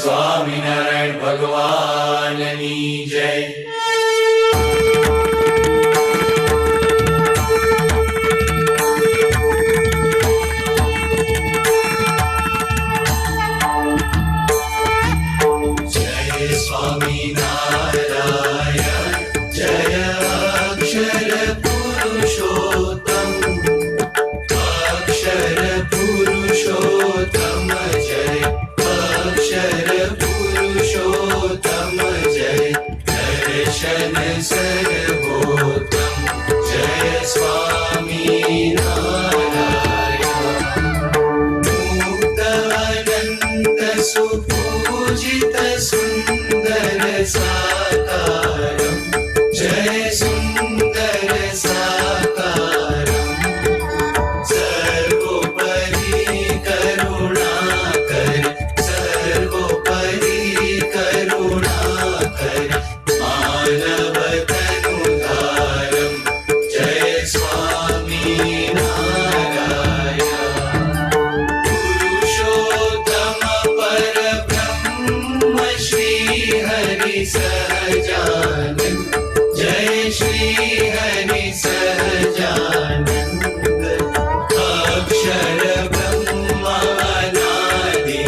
સ્વામિનારાયણ ભગવાનની જય. સ્વામિનારાયણ જય અક્ષર પુરુષોત્તમ, અક્ષર પુરુષોત્તમ જય, અક્ષર પુરુષોત્તમ જય, દર્શન સર્વોત્તમ જય સ્વામિનારાયણ. મુક્ત અનંત સુપૂજિત સુંદર સાકારમ જય સુંદર સાકારમ, સર્વોપરી કરુણાકર, સર્વોપરી કરુણાકર, માનવ તનુધારમ જય સ્વામિનારાયણ. પુરુષોત્તમ પરબ્રહ્મ શ્રી હરિ સહજાનંદ જય શ્રી હરિ સહજાનંદ, અક્ષર બ્રહ્મ અનાદિ,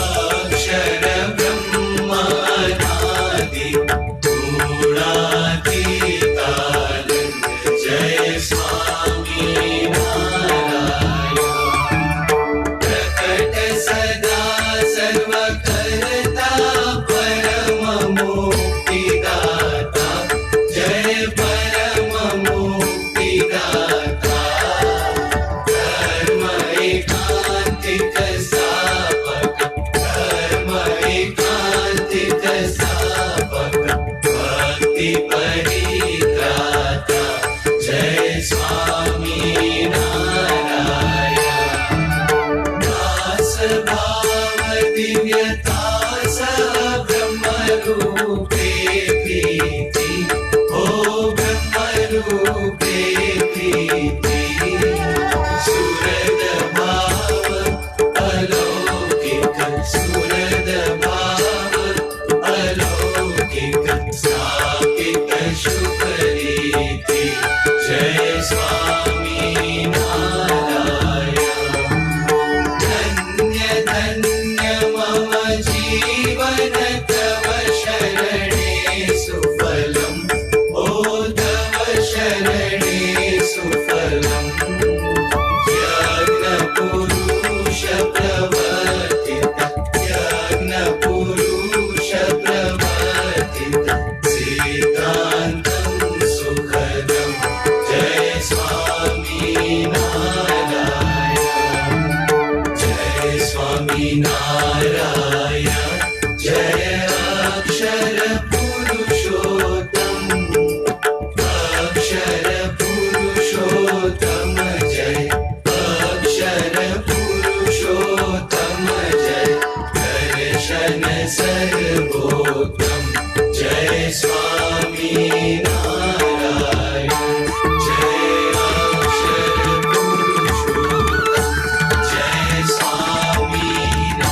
અક્ષર બ્રહ્મ અનાદિ, ગુણાતીતાનંદ જય સ્વામિનારાયણ. પ્રકટ સદા સર્વ કરતા પરમ મુક્તિદાતા જય પરમ મુક્તિદાતા, ધર્મ એકાંતિક સ્થાપક, ધર્મ એકાંતિક સ્થાપક, ભક્તિ પરિત્રાતા જય સ્વામિનારાયણ. દાસ ભાવ દિવ્યતા સહ બ્રહ્મ રૂપે પ્રીતિ, ઓ બ્રહ્મ રૂપે પ્રીતિ, સુરદ ભાવ અલૌકિક, સુરદ ભાવ અલૌકિક, સ્થાપિત શુભ રીતિ જય સ્વામિનારાયણ. ધન્ય ધન્ય મમ જીવન તવ શરણે સુફલમ, ઓ તવ શરણે સુફલમ, યજ્ઞ પુરુષ પ્રવર્તિત, યજ્ઞ પુરુષ પ્રવર્તિત, સિદ્ધાંતમ સુખદમ જય સ્વામિનારાયણ. જય સ્વામિનારાયણ જય અક્ષર પુરુષોત્તમ, અક્ષર પુરુષોત્તમ જય, અક્ષર પુરુષોત્તમ જય, દર્શન સર્વોત્તમ જય સ્વામિનારાયણ. જય અક્ષર પુરુષોત્તમ જય સ્વામિનારાયણ.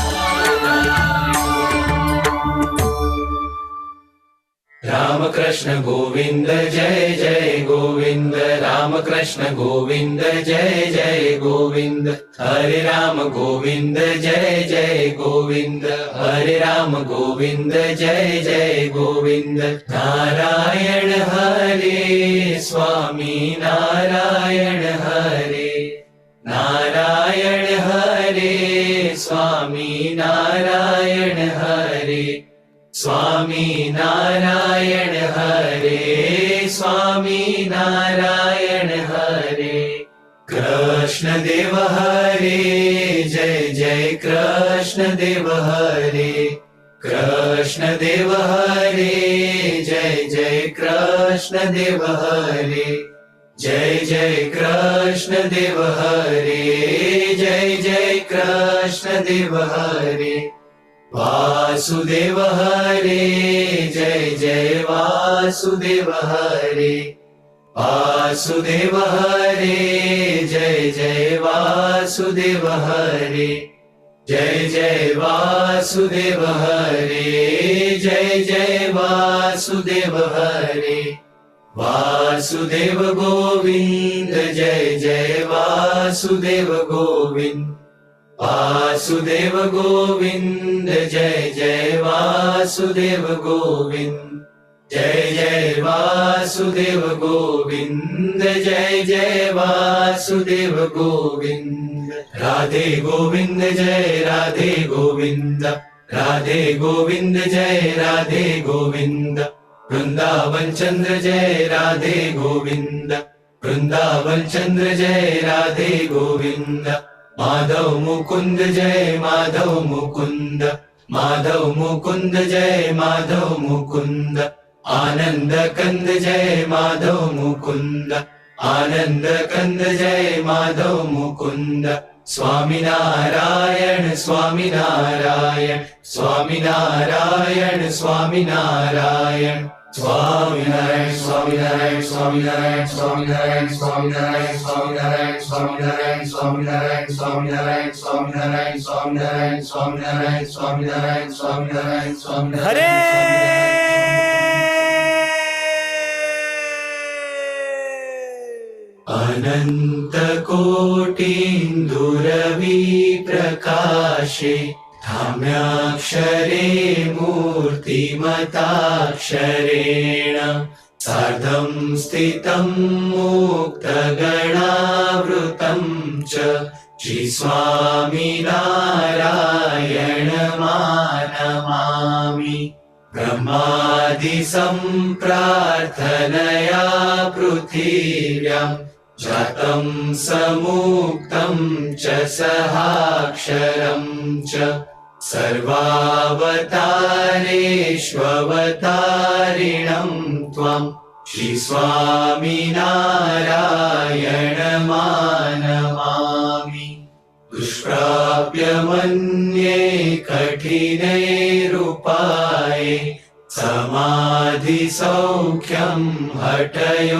રામ કૃષ્ણ ગોવિંદ જય જય ગોવિંદ, રામ કૃષ્ણ ગોવિંદ જય જય ગોવિંદ, હરે રામ ગોવિંદ જય જય ગોવિંદ, હરે રામ ગોવિંદ જય જય ગોવિંદ. નારાયણ હરે સ્વામી નારાયણ હરે, નારાયણ હરે સ્વામી નારાયણ હરે, સ્વામી નારાયણ હરે, સ્વામી નારાયણ હરે. કૃષ્ણ દેવ હરે જય જય કૃષ્ણ દેવ હરે, કૃષ્ણ દેવ હરે જય જય કૃષ્ણ દેવ હરે, જય જય કૃષ્ણ દેવ હરે, જય જય કૃષ્ણ દેવ હરે. વાસુદેવ હરે જય જય વાસુદેવ હરે, વાસુદેવ હરે જય જય વાસુદેવ હરે, जय जय वासुदेव हरे जय जय वासुदेव हरे वासुदेव गोविंद जय जय वासुदेव गोविंद वासुदेव गोविंद जय जय वासुदेव गोविंद जय जय वासुदेव गोविंद जय जय वासुदेव गोविंद राधे गोविंद जय राधे गोविंद राधे गोविंद जय राधे गोविंद वृंदावन चंद्र जय राधे गोविंद वृंदावन चंद्र जय राधे गोविंद माधव मुकुंद जय माधव मुकुंद माधव मुकुंद जय माधव मुकुंद आनंद कंद जय माधव मुकुंद आनंद कंद जय माधव मुकुंद स्वामी नारायण स्वामी नारायण स्वामी नारायण स्वामी नारायण स्वामी नारायण स्वामी नारायण स्वामी नारायण स्वामी नारायण स्वामी नारायण स्वामी नारायण स्वामी नारायण स्वामी नारायण स्वामी नारायण स्वामी नारायण स्वामी नारायण स्वामी नारायण स्वामी नारायण स्वामी नारायण स्वामी नारायण हरे अनंत कोटीन्दुरवि प्रकाशे धाम्याक्षरे मूर्तिमताक्षरेण सार्धं स्थितं मुक्तगणावृतं च श्रीस्वामिनारायण मानमामि ब्रह्मादि सम्प्रार्थनया पृथिव्यां जातं समुक्तं च सहाक्षरं च सर्वावतारेष्ववतारिणं त्वं श्रीस्वामिनारायण मानमामि दुष्प्राप्य मन्ये कठिनैरुपाये समाधिसौख्यं हठयोगमुखे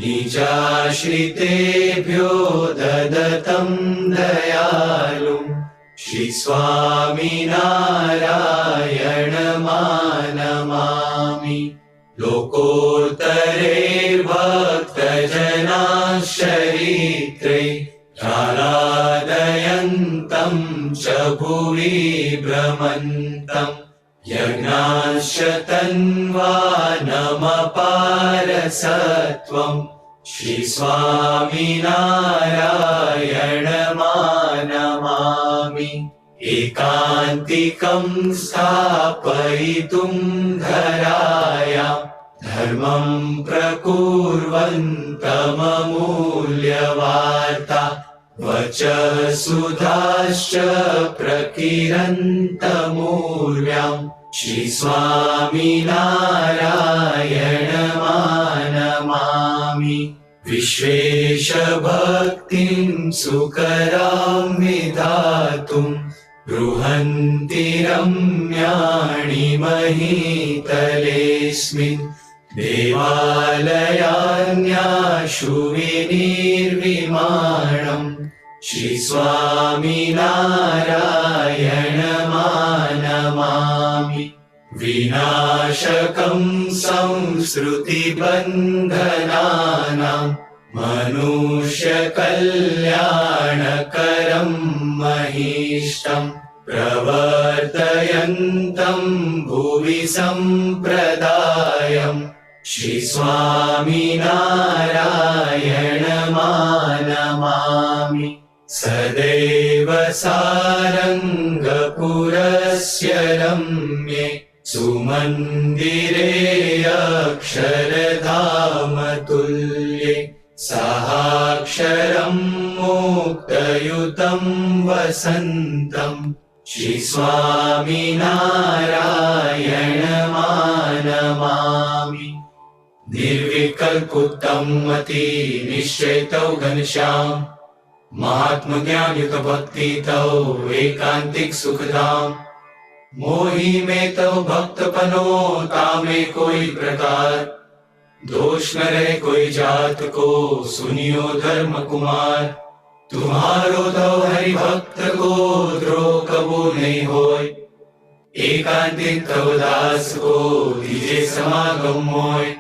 निजाश्रितेभ्यो ददतं दयालुं श्रीस्वामिनारायण मानमामि लोकोत्तरैर्भक्तजनाश्चरित्रे आराधयन्तं च भुवि भ्रमन्तम् यज्ञाश्च तन्वानमपारसत्वम् श्रीस्वामिनारायण मानमामि एकान्तिकं स्थापयितुं धरायां धर्मं प्रकुर्वन्तममूल्यवार्ता वचः सुधाश्च प्रकिरन्तमूर्व्याम् श्रीस्वामिनारायण मानमामि विश्वेशभक्तिं सुकरां विधातुं बृहन्ति रम्याणि महीतलेऽस्मिन् देवालयान्याशु विनिर्विमाणम् श्रीस्वामिनारायण मानमामि विनाशकं संसृतिबन्धनानां मनुष्यकल्याणकरं महीष्टम् प्रवर्तयन्तं भुवि सम्प्रदायम् श्रीस्वामिनारायण मानमामि सदैव सारङ्गपुरस्य रम्ये सुमन्दिरे अक्षरधामतुल्ये सहाक्षरं मुक्तयुतं वसन्तम् श्रीस्वामिनारायण मानमामि निर्विकल्पुतं मति निश्चेतौ घनश्याम महात्मज्ञानयुत भक्तितौ एकांतिक सुखधाम मोहि में तौ भक्तपनो तामे कोई प्रकार दोष न रहे कोई जात को सुनियो धर्म कुमार तुम्हारो तो हरिभक्त को द्रोह कबू नहीं होय। एकांतिक तव दास को दीजे समागम होय।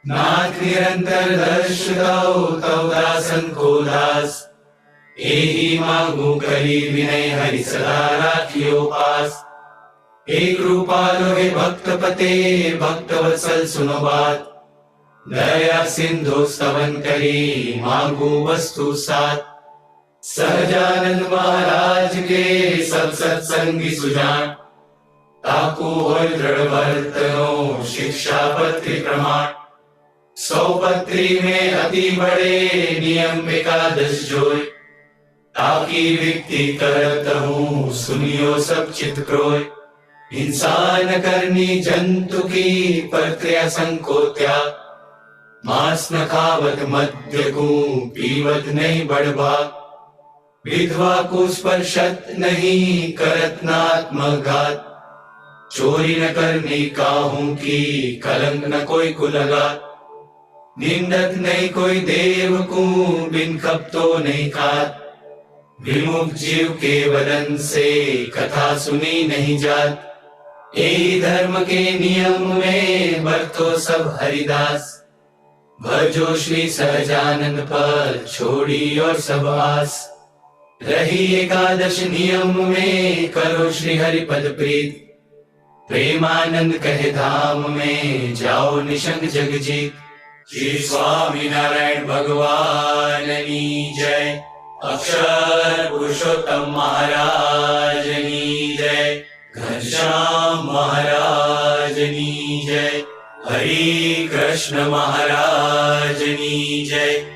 नाथ निरंतर दर्श तव दासन को दास। एही मांगू करी विनय हरि सदा राखियो पास। हे कृपालो हे भक्त पते भक्त वत्सल सुनो बात। दया सिंधु स्तवन करी मांगू वस्तु साथ। सहजानंद महाराज के सब सत्संगी सुजान। ताकू होय दृढ़ वर्तनो शिक्षा पत्री प्रमाण। 100 पत्री में अति बड़े नियम एकादश जोय। ताकि व्यक्ति करत हूँ सुनियो सब चित क्रोय। इंसान करनी जंतु की प्रक्रिया संको त्याग। मांस न खावत मद्य को पीवत नहीं बड़भाग। विधवा को स्पर्शत नहीं करत नात्मघात। चोरी न करनी काहू की कलंक न कोई को लगा। निंदक नहीं कोई देव को बिन कपतो नहीं खात। विमुख जीव के वदन से कथा सुनी नहीं जात। यही धर्म के नियम में बरतो सब हरिदास। भजो श्री सहजानंद पद छोड़ी और सब आस। रही एकादश नियम में करो श्री हरि पद प्रीत। प्रेमानंद कहे धाम में जाओ निशंक जग जीत। श्री स्वामी नारायण भगवान की जय। अक्षर पुरुषोत्तम महाराज की जय। घनश्याम महाराज की जय। हरि कृष्ण महाराज की जय।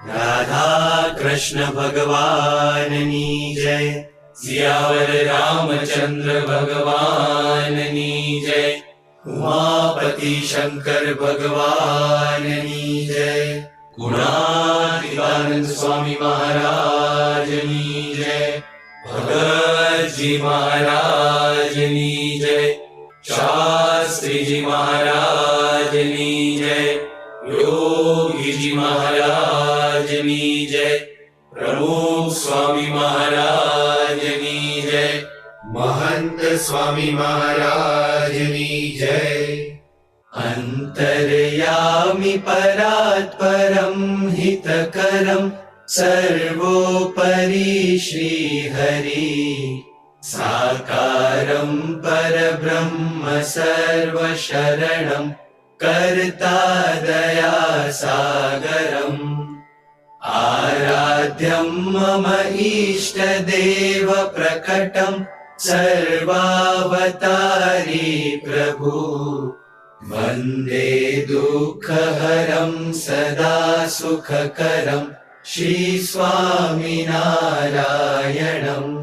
राधा कृष्ण भगवान की जय। सियावर रामचंद्र भगवान की जय। उमापति शंकर भगवान की जय। गुणातीतानंद स्वामी महाराज की जय। भगत जी महाराज की जय। शास्त्री जी महाराज की जय। योगी जी महाराज की जय। प्रमुख स्वामी महाराज की जय। महंत स्वामी महाराज की जय। अंतर्यामी परात्परम हितकरम सर्वोपरि श्री हरि। साकारं परब्रह्म सर्वशरणं कर्ता दया सागरम्। आराध्यं मम इष्टदेव प्रकटं सर्वावतारी प्रभु। वन्दे दुःखहरं सदा सुखकरं श्री स्वामिनारायणम्।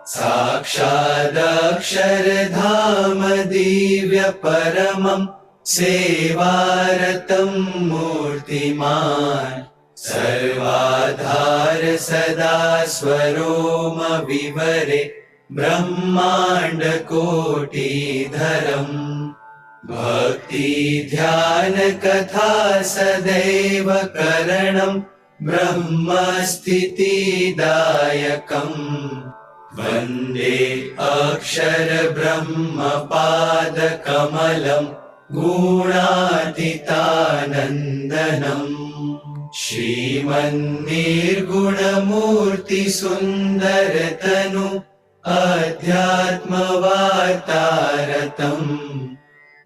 साक्षादक्षरधाम दिव्य परमं सेवारतं मूर्तिमान्। सर्वाधार सदा स्वरोम विवरे ब्रह्मांड कोटिधरम्। भक्ति ध्यान कथा सदैव करणं ब्रह्मस्थितिदायकम्। वन्दे अक्षर ब्रह्म पाद कमलं गुणातीतानन्दनम्। श्रीमन्निर्गुणमूर्ति सुन्दर तनु अध्यात्म वार्तारतम्।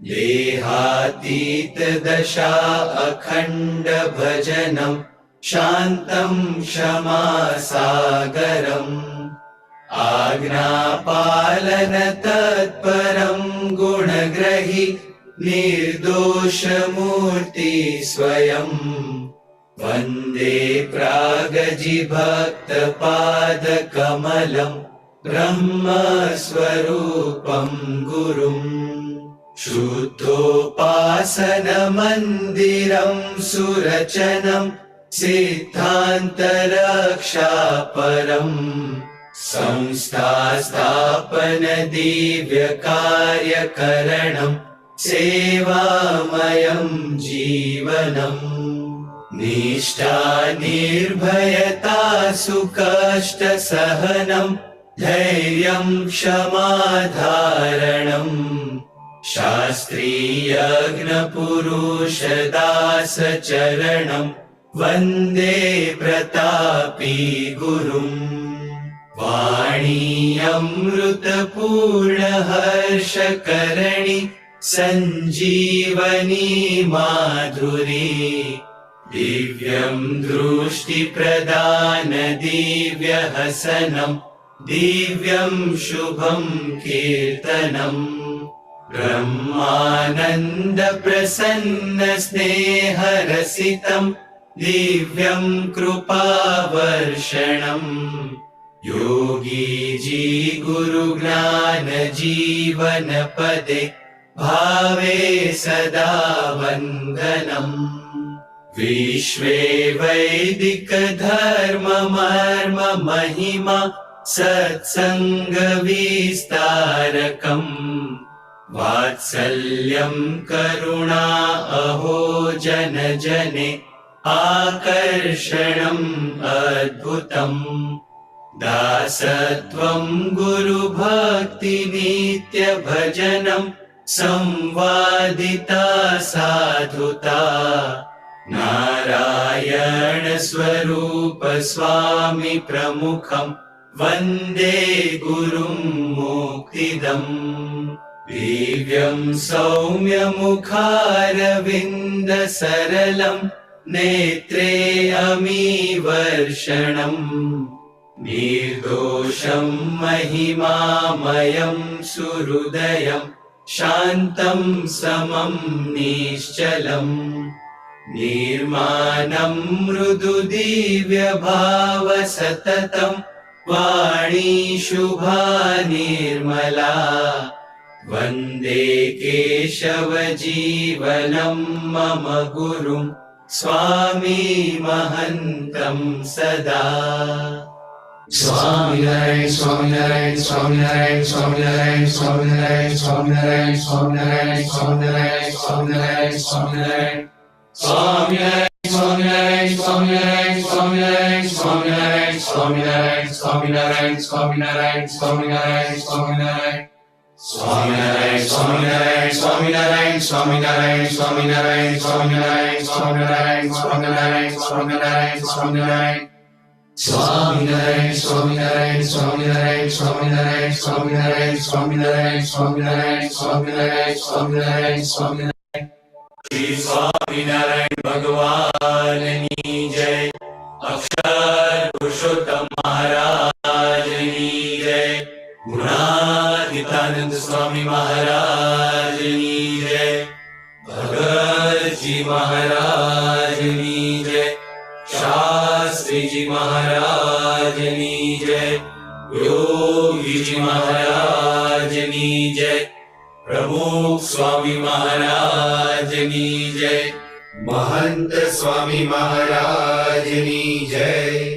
देहातीत दशा अखण्ड भजनं शान्तं क्षमा सागरम्। आज्ञापालन तत्परं गुणग्रही निर्दोषमूर्ति स्वयं। वन्दे प्रागजिभक्तपादकमलं ब्रह्मस्वरूपं गुरुम्। शुद्धोपासनमन्दिरं सुरचनं सिद्धान्तरक्षापरम्। संस्थास्थापन दिव्यकार्यकरणं सेवामयं जीवनम्। निष्ठा निर्भयता सुकष्टसहनं धैर्यं क्षमाधारणम् शास्त्रीयज्ञपुरुषदासचरणं वन्दे प्रतापी गुरुम् वाणी अमृतपूर्णहर्षकरणि सञ्जीवनी माधुरी दिव्यं दृष्टिप्रदान दिव्यहसनं दिव्यं शुभं कीर्तनम् ब्रह्मानन्द प्रसन्न स्नेहरसितं दिव्यं कृपावर्षणम् योगीजी गुरुज्ञान जीवन पदे भावे सदा वन्दनम् विश्वे वैदिक धर्म मर्म महिमा सत्संग विस्तारकम् वात्सल्यं करुणा अहो जन जने आकर्षणम् अद्भुतम् दासत्वं गुरुभक्ति नित्य भजनं संवादिता साधुता नारायण स्वरूप स्वामी प्रमुखं वन्दे गुरुं मुक्तिदम् दिव्यं सौम्य मुखारविन्द सरलं नेत्रे अमीवर्षणम् निर्दोषं महिमामयं सुहृदयं शान्तं समं निश्चलम् निर्मानं मृदु दिव्य भाव सततं वाणी शुभा निर्मला वन्दे केशव जीवनं मम गुरुं स्वामी महन्तं सदा Swaminarayan, Swaminarayan, Swaminarayan, Swaminarayan, Swaminarayan, Swaminarayan, Swaminarayan, Swaminarayan, Swaminarayan, Swaminarayan, Swaminarayan, Swaminarayan, Swaminarayan, Swaminarayan, Swaminarayan, Swaminarayan, Swaminarayan, Swaminarayan, Swaminarayan, Swaminarayan. Swaminarayan, Swaminarayan, Swaminarayan, Swaminarayan, Swaminarayan, Swaminarayan, Swaminarayan, Swaminarayan, Swaminarayan, Swaminarayan. Swaminarayan, Swaminarayan, Swaminarayan, Swaminarayan, Swaminarayan, Swaminarayan, Swaminarayan, Swaminarayan, Swaminarayan, Swaminarayan. Shri Swaminarayan भगवान की जय। अक्षर पुरुषोत्तम महाराज की जय। गुणातीतानंद स्वामी महाराज की जय। भगत जी महाराज की जय। शास्त्री जी महाराज की जय। योगी जी महाराज की जय। प्रमुख स्वामी महाराज की जय। महंत स्वामी महाराज की जय।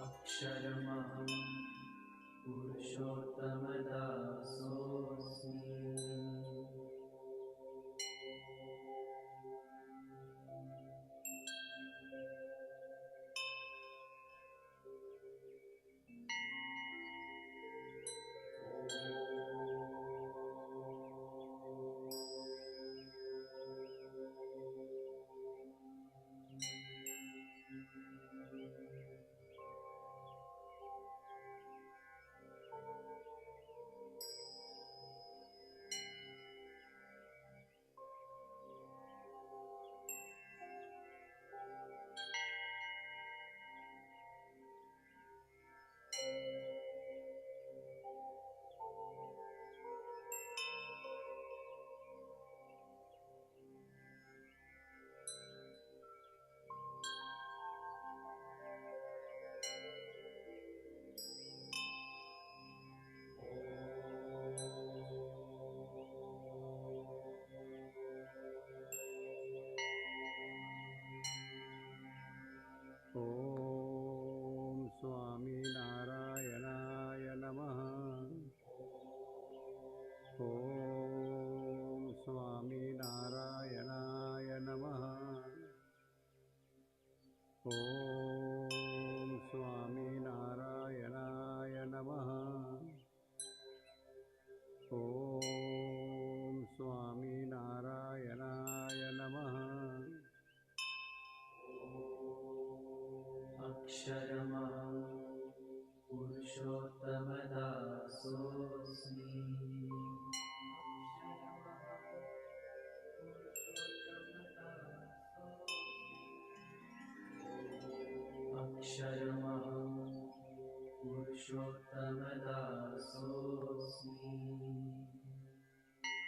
अक्षरमहं पुरुषोत्तमदासोऽस्मि। ॐ स्वामिनारायणाय नमः। अक्षरमहं पुरुषोत्तमदासोऽस्मि। अक्षरमहं पुरुषोत्तमदासोऽस्मि।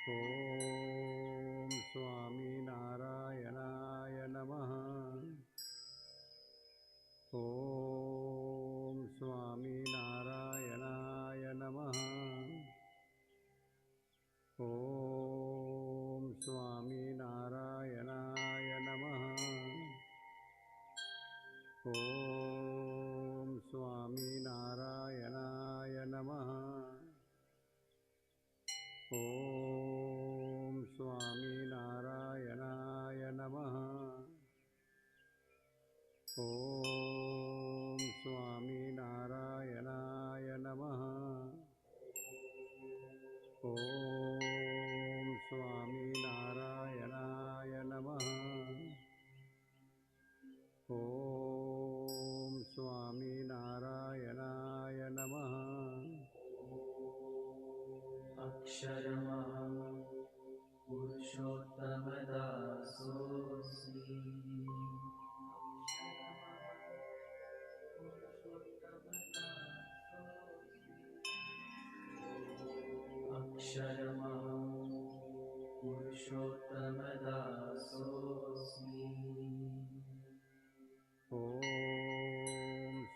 ॐ स्वामिनारायणाय नमः। ॐ स्वामिनारायणाय नमः। ॐ स्वामिनारायणाय नमः। ॐ स्वामिनारायणाय नमः। ॐ स्वामिनारायणाय नमः। ॐ स्वामिनारायणाय नमः। ॐ स्वामिनारायणाय नमः। ॐ स्वामिनारायणाय नमः। अक्षरमहं पुरुषोत्तमदासोऽस्मि। अक्षरमहं पुरुषोत्तमदासोऽस्मि। ॐ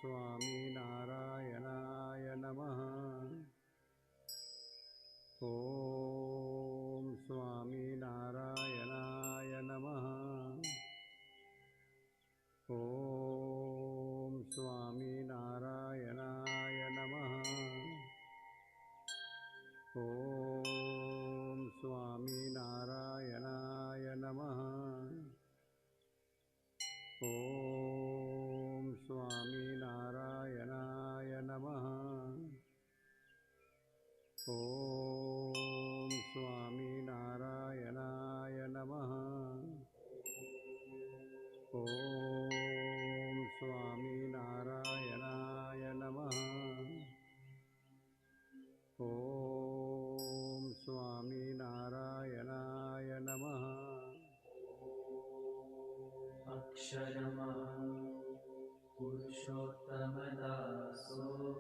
स्वामिनारायणाय नमः। ॐ स्वामिनारायणाय नमः। ॐ स्वामिनारायणाय नमः। ॐ स्वामिनारायणाय नमः। ॐ स्वामिनारायणाय नमः। ॐ स्वामिनारायणाय नमः। ॐ स्वामिनारायणाय नमः। ॐ स्वामिनारायणाय नमः। अक्षरमहं पुरुषोत्तमदासोऽस्मि।